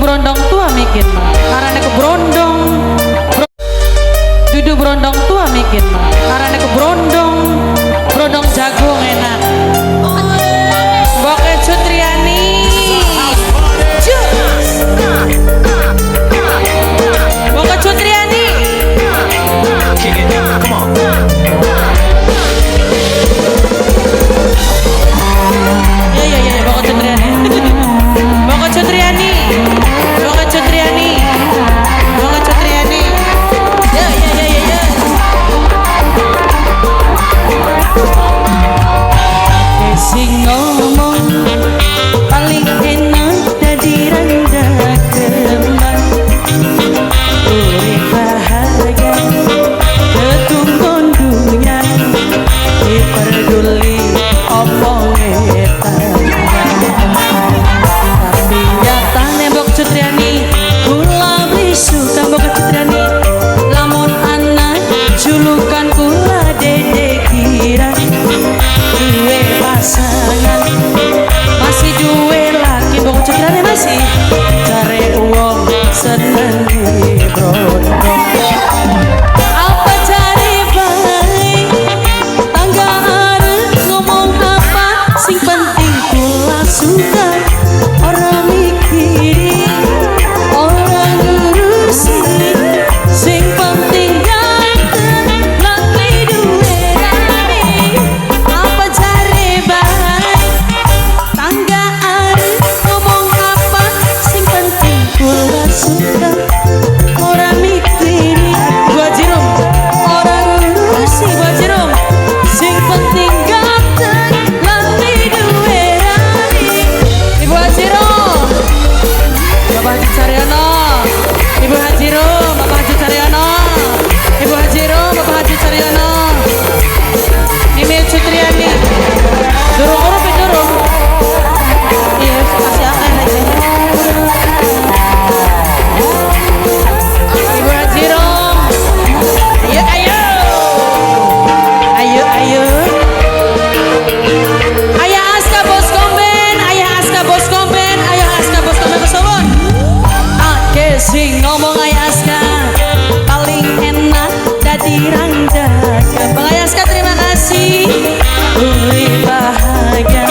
brondong tua mikir mah karena ke brondong dudu brondong tua mikir mah karena ke brondong jagung enak Boke Cutriani Boke Cutriani ya Boke Cutriani Boke Cutriani Boke Cutriani Boke Cutriani ya sing ngomong paling enak dadi randa kembang urip bahagia ketunggon dunia diperduli omong etan tapi nyatane Bok Cutriani kula beli suka Bok Cutriani lamun anak julukan kula Dede Kira duwe pasangan masih duwe laki Bok Cutriani masih cari uang seneng brondong apa cari baik tangga arep ngomong apa sing penting kula suka orang mikirin orang ngurusin sing penting ganteng laki duwe rame apa cari baik tangga arep ngomong apa sing penting kula suka orang mikirin gua jirum orang ngurusin gua jirum sing penting ganteng laki duwe rame Ibu Hajirum Bapak Haji Caryono Ibu Hajirum Bapak Haji Caryono Ibu Hajirum Bapak Haji Caryono Mimi Cutriani durung urup durung iya kasih akan aja Ibu Hajirum ayo Ayah Aska Bos Komben Ayah Aska Bos Komben Ayah Aska Bos Komben kesobon ake sing ngomong Ayah Aska paling enak dadi randa Bang Ayah Aska terima kasih urip bahagia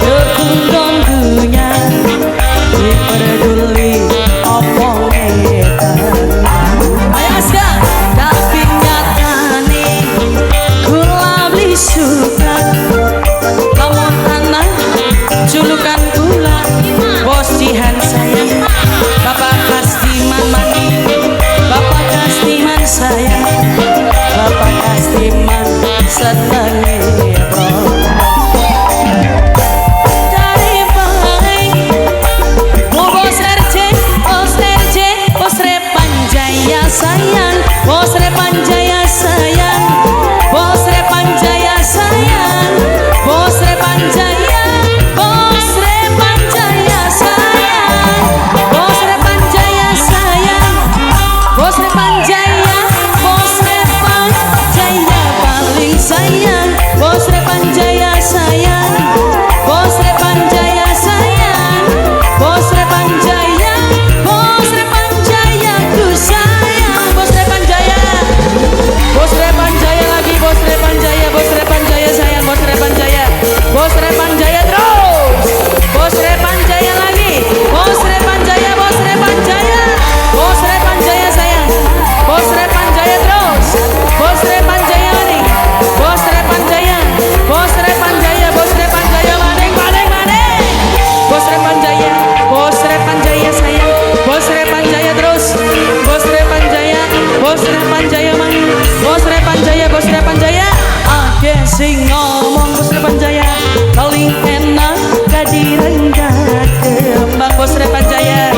ketunggon dunia diperduli omong etan Ayah Aska tapi nyatane kula beli suka lamun anak julukan kula Bos Jihan sayang Bapak Kastiman mani Bapak Kastiman sayang Bapak Kastiman seneng dari baik Bos RJ Bos Repanjaya sayang Bos Repanjaya sayang Bos Repanjaya sayang Bos Repanjaya Bos Repanjaya sayang Bos Repanjaya sayang Bos Repanjaya Bos Repanjaya paling sayang Bos Repanjaya sayang Bos Repanjaya sayang Bos Repanjaya Bos Repanjaya ku sayang Bos Repanjaya Bos Repanjaya lagi Bos Repanjaya Bos Repanjaya sayang Bos Repanjaya Bos Repanjaya terus Bos Repanjaya lagi Bos Repanjaya Bos Repanjaya Bos Repanjaya sayang Bos Repanjaya terus Bos Repanjaya lagi Bos Repanjaya Bos Repanjaya Bos Repanjaya maning Bos Repanjaya Bos Repanjaya sayang Bos Repanjaya terus Bos Repanjaya Bos Repanjaya maning Bos Repanjaya ake sing ngomong Bos Repanjaya paling enak dadi randa kembang Bos Repanjaya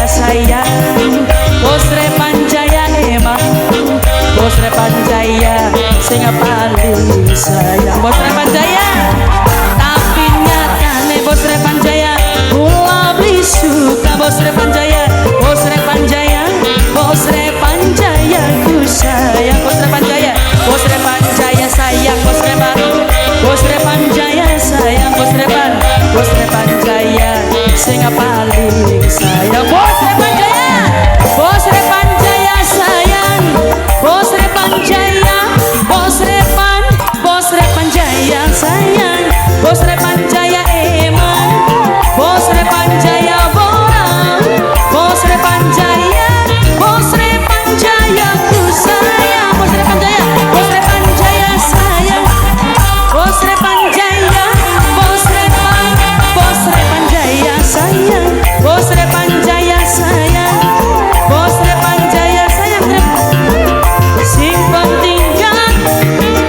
sayang Bos Repanjaya emang Bos Repanjaya sing paling sayang Bos Repanjaya tapi nyatane Bos Repanjaya kula beli suka Bos Repanjaya Bos Repanjaya Bos Repanjaya ku sayang Bos Repanjaya Bos Repanjaya sayang Bos Repan Bos Repanjaya sayang Bos Repan Bos Repanjaya sing paling Repan Jaya, Bos Repan Jaya sayang, Bos Repan Jaya eman, Bos Repan Jaya bola, Bos Repan Jaya ku sayang, Bos Repan Jaya sayang, Bos Repan Jaya, Bos Repan Jaya sayang, Bos Repan Jaya sayang, Bos Repan Jaya sayang, sing penting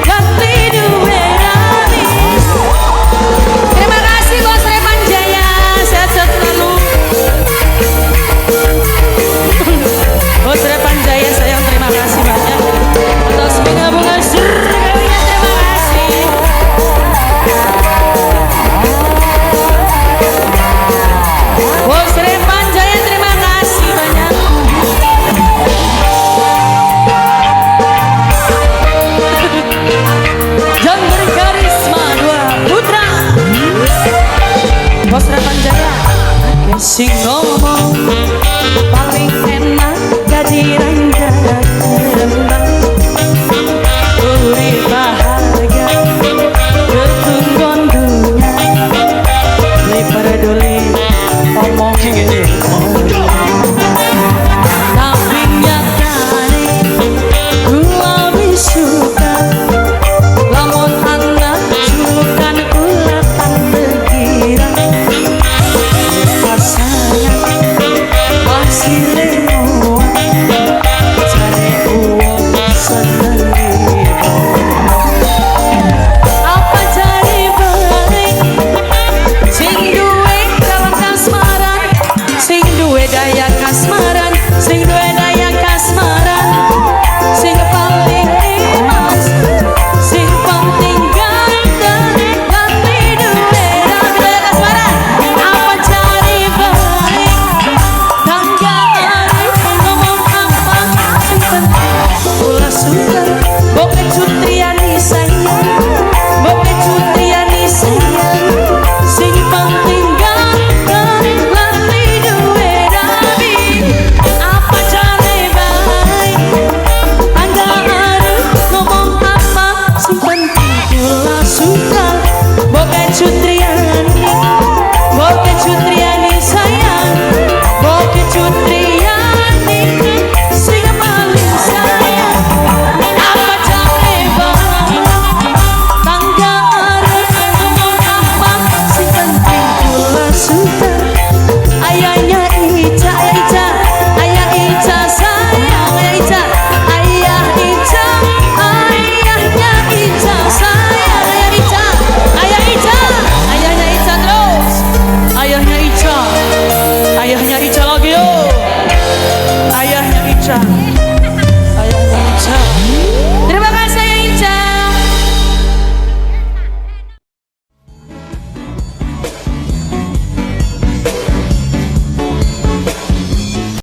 ganti duwe rani. Terima kasih Bos Repan Jaya, sehat-sehat selalu. Bos Repan Jaya sayang, terima kasih banyak atas bunga-bunga surganya, terima kasih. Bos Repan Jaya terima kasih banyak. John Karisma dua putra, Bos Repan Jaya sing ngomong